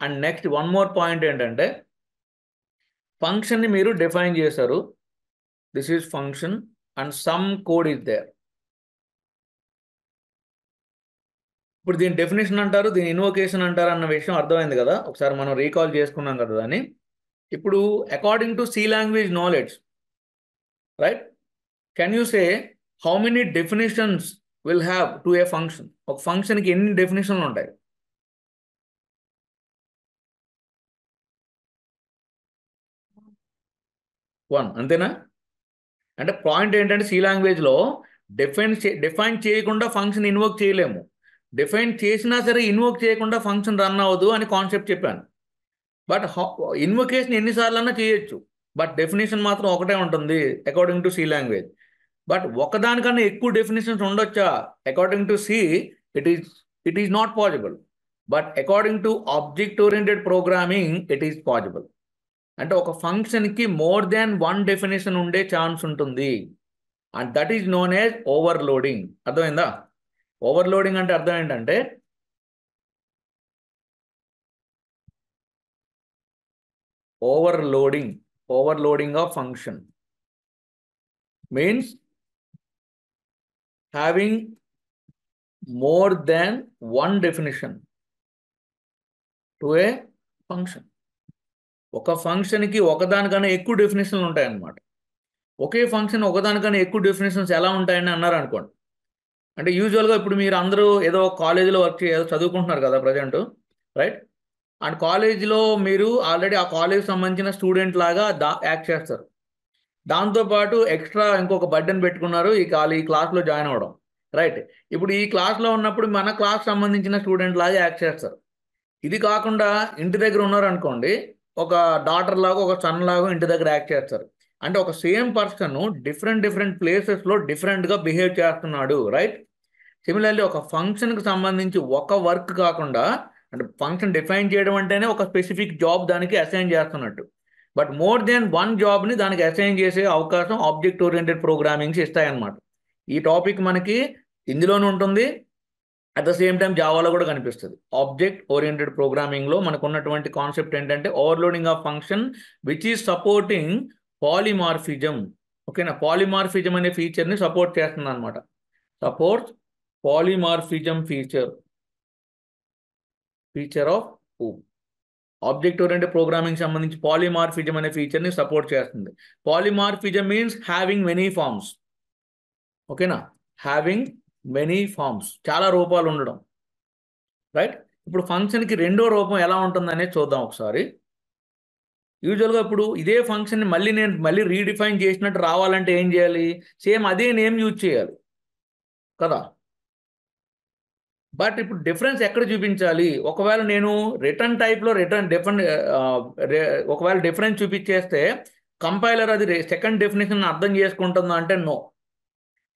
And next one more point ఏంటంటే ఫంక్షన్ని మీరు డిఫైన్ చేశారు. This is function and some code is there. ఇప్పుడు దీని డెఫినేషన్ అంటారు, దీని ఇన్వోకేషన్ అంటారు అన్న విషయం అర్థమైంది కదా. ఒకసారి మనం రీకాల్ చేసుకున్నాం కదా దాన్ని. ఇప్పుడు according to C language knowledge, right, can you say how many definitions will have to a function? ఒక ఫంక్షన్కి ఎన్ని డెఫినేషన్లు ఉంటాయి? 1, అంతేనా? అంటే పాయింట్ ఏంటంటే సి లాంగ్వేజ్లో డిఫైన్ చేయకుండా ఫంక్షన్ ఇన్వోక్ చేయలేము. డిఫైన్ చేసినా సరే ఇన్వోక్ చేయకుండా ఫంక్షన్ రన్ అవ్వదు అని కాన్సెప్ట్ చెప్పాను. బట్ ఇన్వొకేషన్ ఎన్నిసార్లు అన్నా చేయొచ్చు, బట్ డెఫినేషన్ మాత్రం ఒకటే ఉంటుంది according to C language. But ఒకదానికన్నా ఎక్కువ డెఫినేషన్స్ ఉండొచ్చా? According to C it is not possible. But according to object oriented programming it is possible. అంటే ఒక ఫంక్షన్కి మోర్ దాన్ 1 డెఫినేషన్ ఉండే ఛాన్స్ ఉంటుంది. And that is known as overloading. అర్థమైందా? Overloading అంటే అర్థం ఏంటంటే overloading of function means having more than 1 definition to a function. ఒక ఫంక్షన్కి ఒకదానికన్నా ఎక్కువ డెఫినేషన్లు ఉంటాయన్నమాట. ఒకే ఫంక్షన్ ఒకదానికన్నా ఎక్కువ డెఫినేషన్స్ ఎలా ఉంటాయని అన్నారు అనుకోండి. అంటే యూజువల్గా ఇప్పుడు మీరు అందరూ ఏదో కాలేజీలో వర్క్ చదువుకుంటున్నారు కదా ప్రజెంట్, రైట్? అండ్ కాలేజీలో మీరు ఆల్రెడీ ఆ కాలేజ్ సంబంధించిన స్టూడెంట్ లాగా యాక్ట్ చేస్తారు. దాంతోపాటు ఎక్స్ట్రా ఇంకొక బర్డెన్ పెట్టుకున్నారు ఈ క్లాస్లో జాయిన్ అవ్వడం, రైట్? ఇప్పుడు ఈ క్లాస్లో ఉన్నప్పుడు మన క్లాస్ సంబంధించిన స్టూడెంట్ లాగా యాక్ట్ చేస్తారు. ఇది కాకుండా ఇంటి దగ్గర ఉన్నారనుకోండి, ఒక డాటర్ లాగా ఒక సన్ లాగా ఇంటి దగ్గర యాక్ట్ చేస్తారు. అంటే ఒక సేమ్ పర్సన్ డిఫరెంట్ ప్లేసెస్లో డిఫరెంట్గా బిహేవ్ చేస్తున్నాడు, రైట్? సిమిలర్లీ ఒక ఫంక్షన్కి సంబంధించి ఒక వర్క్ కాకుండా, అంటే ఫంక్షన్ డిఫైన్ చేయడం అంటేనే ఒక స్పెసిఫిక్ జాబ్ దానికి అసైన్ చేస్తున్నట్టు, బట్ మోర్ దెన్ 1 జాబ్ని దానికి అసైన్ చేసే అవకాశం ఆబ్జెక్ట్ ఓరియంటెడ్ ప్రోగ్రామింగ్స్ ఇస్తాయన్నమాట. ఈ టాపిక్ మనకి ఇందులోనే ఉంటుంది, అట్ ద సేమ్ టైం జావాలో కూడా కనిపిస్తుంది. ఆబ్జెక్ట్ ఓరియంటెడ్ ప్రోగ్రామింగ్లో మనకు ఉన్నటువంటి కాన్సెప్ట్ ఏంటంటే overloading of function which is supporting polymorphism. ఓకేనా? పాలిమార్ఫిజం అనే ఫీచర్ని సపోర్ట్ చేస్తుంది అనమాట. Support polymorphism feature of object oriented programming సంబంధించి పాలిమార్ఫిజం అనే ఫీచర్ని సపోర్ట్ చేస్తుంది. Polymorphism means having many forms. ఓకేనా? హ్యావింగ్ మెనీ ఫార్మ్స్, చాలా రూపాలు ఉండడం, రైట్? ఇప్పుడు ఫంక్షన్కి రెండో రూపం ఎలా ఉంటుందనేది చూద్దాం ఒకసారి. యూజువల్గా ఇప్పుడు ఇదే ఫంక్షన్ని మళ్ళీ రీడిఫైన్ చేసినట్టు రావాలంటే ఏం చేయాలి? సేమ్ అదే నేమ్ యూజ్ చేయాలి కదా. బట్ ఇప్పుడు డిఫరెన్స్ ఎక్కడ చూపించాలి? ఒకవేళ నేను రిటర్న్ టైప్లో ఒకవేళ డిఫరెన్స్ చూపించేస్తే కంపైలర్ అది సెకండ్ డెఫినేషన్ అర్థం చేసుకుంటుందా అంటే నో.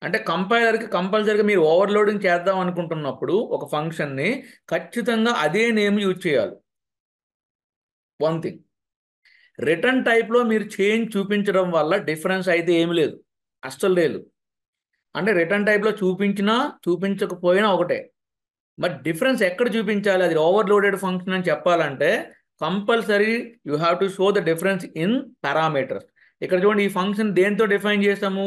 అంటే కంపైలర్కి కంపల్సరీగా మీరు ఓవర్లోడింగ్ చేద్దాం అనుకుంటున్నప్పుడు ఒక ఫంక్షన్ని ఖచ్చితంగా అదే నేమ్ యూజ్ చేయాలి. 1 థింగ్. రిటర్న్ టైప్లో మీరు చేంజ్ చూపించడం వల్ల డిఫరెన్స్ అయితే ఏమి లేదు, అస్సలు లేదు. అంటే రిటర్న్ టైప్లో చూపించినా చూపించకపోయినా ఒకటే. బట్ డిఫరెన్స్ ఎక్కడ చూపించాలి? అది ఓవర్లోడెడ్ ఫంక్షన్ అని చెప్పాలంటే compulsory you have to show the difference in parameters. ఇక్కడ చూడండి, ఈ ఫంక్షన్ దేంతో డిఫైన్ చేసాము?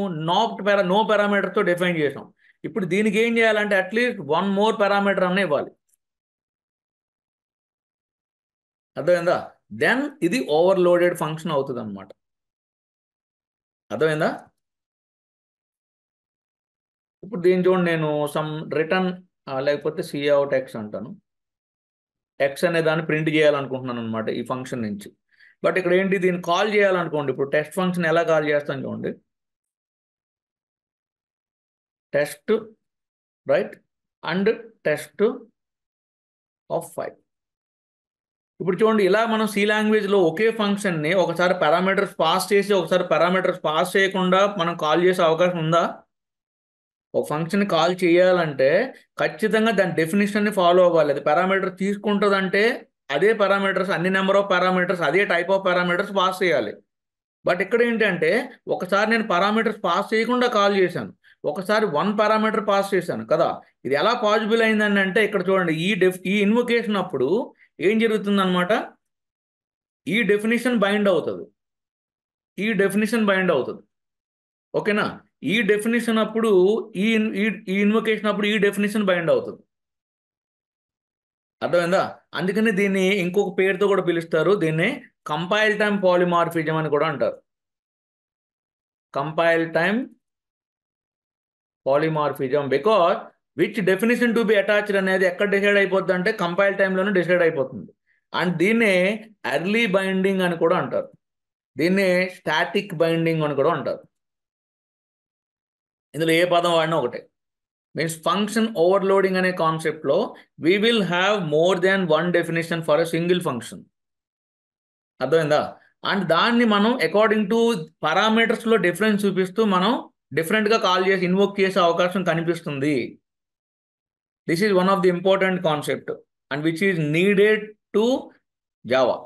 నో పారామీటర్తో డిఫైన్ చేసాం. ఇప్పుడు దీనికి ఏం చేయాలంటే అట్లీస్ట్ 1 మోర్ పారామీటర్ అన్న ఇవ్వాలి. అర్థమైందా? దెన్ ఇది ఓవర్లోడెడ్ ఫంక్షన్ అవుతుంది అనమాట. అర్థమైందా? ఇప్పుడు దీని చూడండి, నేను సమ్ రిటర్న్ లేకపోతే సిఅవుట్ ఎక్స్ అంటాను. ఎక్స్ అనే దాన్ని ప్రింట్ చేయాలనుకుంటున్నాను అనమాట ఈ ఫంక్షన్ నుంచి. బట్ ఇక్కడ ఏంటి, దీన్ని కాల్ చేయాలనుకోండి. ఇప్పుడు టెస్ట్ ఫంక్షన్ ఎలా కాల్ చేస్తాను చూడండి, test, right, and test of 5. ఇప్పుడు చూడండి, ఇలా మనం సి లాంగ్వేజ్లో ఒకే ఫంక్షన్ని ఒకసారి పారామీటర్స్ పాస్ చేసి ఒకసారి పారామీటర్స్ పాస్ చేయకుండా మనం కాల్ చేసే అవకాశం ఉందా? ఒక ఫంక్షన్ కాల్ చేయాలంటే ఖచ్చితంగా దాని డెఫినేషన్ని ఫాలో అవ్వాలి. అది పారామీటర్ తీసుకుంటుందంటే అదే పారామీటర్స్, అన్ని నెంబర్ ఆఫ్ పారామీటర్స్, అదే టైప్ ఆఫ్ పారామీటర్స్ పాస్ చేయాలి. బట్ ఇక్కడ ఏంటంటే ఒకసారి నేను పారామీటర్స్ పాస్ చేయకుండా కాల్ చేశాను, ఒకసారి 1 పారామీటర్ పాస్ చేశాను కదా. ఇది ఎలా పాసిబుల్ అయిందని అంటే ఇక్కడ చూడండి, ఈ ఇన్వొకేషన్ అప్పుడు ఏం జరుగుతుంది అనమాట, ఈ డెఫినేషన్ బైండ్ అవుతుంది, ఈ డెఫినేషన్ బైండ్ అవుతుంది. ఓకేనా? ఈ డెఫినేషన్ అప్పుడు ఈ ఈ ఇన్వొకేషన్ అప్పుడు ఈ డెఫినేషన్ బైండ్ అవుతుంది. అర్థమైందా? అందుకని దీన్ని ఇంకొక పేరుతో కూడా పిలుస్తారు, దీన్ని కంపైల్ టైమ్ పాలిమార్ఫిజం అని కూడా అంటారు. Compile time polymorphism, because which definition to be attached అనేది ఎక్కడ డిసైడ్ అయిపోద్ది అంటే కంపైల్ టైంలోనే డిసైడ్ అయిపోతుంది. అండ్ దీన్నే ఎర్లీ బైండింగ్ అని కూడా అంటారు, దీన్నే స్టాటిక్ బైండింగ్ అని కూడా అంటారు. ఇందులో ఏ పదం వాడినా ఒకటే. మీన్స్ ఫంక్షన్ ఓవర్లోడింగ్ అనే కాన్సెప్ట్లో we will have more than one definition for a single function. అర్థమైందా? అండ్ దాన్ని మనం అకార్డింగ్ టు పారామీటర్స్లో డిఫరెన్స్ చూపిస్తూ మనం డిఫరెంట్గా కాల్ చేసి ఇన్వోక్ చేసే అవకాశం కనిపిస్తుంది. This is one of the important concept and which is needed to Java.